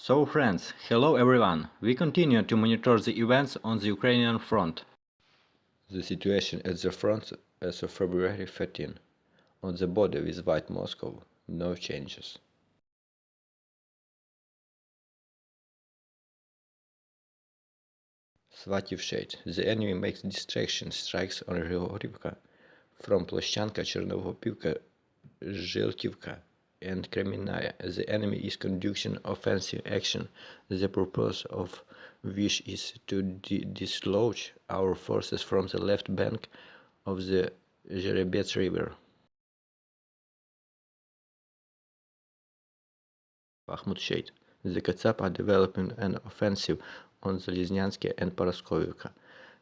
So friends, hello everyone. We continue to monitor the events on the Ukrainian front. The situation at the front as of February 13. On the border with White Moscow, no changes. Svativ shade. The enemy makes distraction strikes on Rivka from Ploshchanka, Chernovopivka, Zhelkivka and Kreminaya. The enemy is conducting offensive action, the purpose of which is to dislodge our forces from the left bank of the Zherebets River. Bakhmut shade. The Katsap are developing an offensive on Zelensky and Paraskovivka.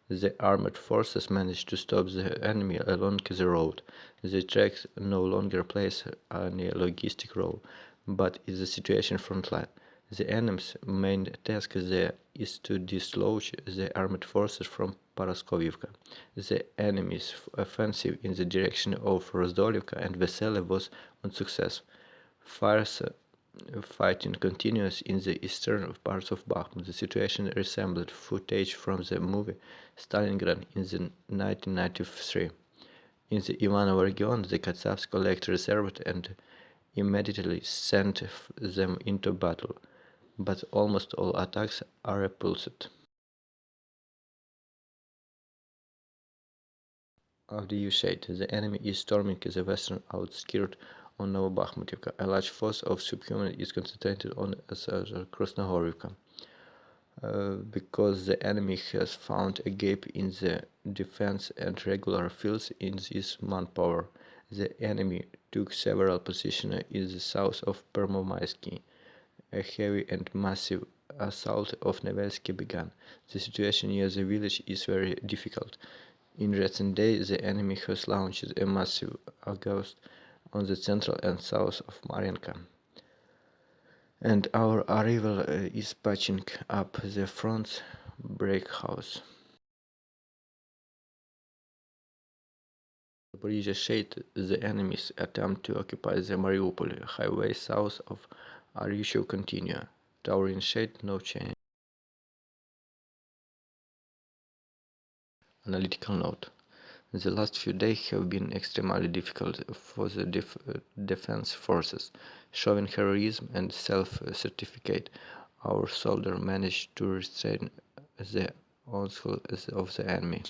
The armed forces managed to stop the enemy along the road. The tracks no longer plays any logistic role, but is the situation frontline. The enemy's main task there is to dislodge the armed forces from Paraskovivka. The enemy's offensive in the direction of Rozdolivka and Vesele was unsuccessful. Fighting continues in the eastern parts of Bakhmut. The situation resembled footage from the movie Stalingrad in the 1993. In the Ivanovo region, the Katsavs collect reserves and immediately send them into battle, but almost all attacks are repulsed. Avdiivka shade. The enemy is storming the western outskirts of Novobakhmutivka. A large force of subhuman is concentrated on Krasnogorivka. Because the enemy has found a gap in the defense and regular fields in this manpower. The enemy took several positions in the south of Permomaisky. A heavy and massive assault of Nevelsky began. The situation near the village is very difficult. In recent days, the enemy has launched a massive assault on the central and south of Marienka. And our arrival is patching up the front's breakhouse. Zaporizhia shade. The enemy's attempt to occupy the Mariupol highway south of Aryushev continue. Towering shade, no change. Analytical note. The last few days have been extremely difficult for the defense forces. Showing heroism and self-certificate, our soldiers managed to restrain the onslaught of the enemy.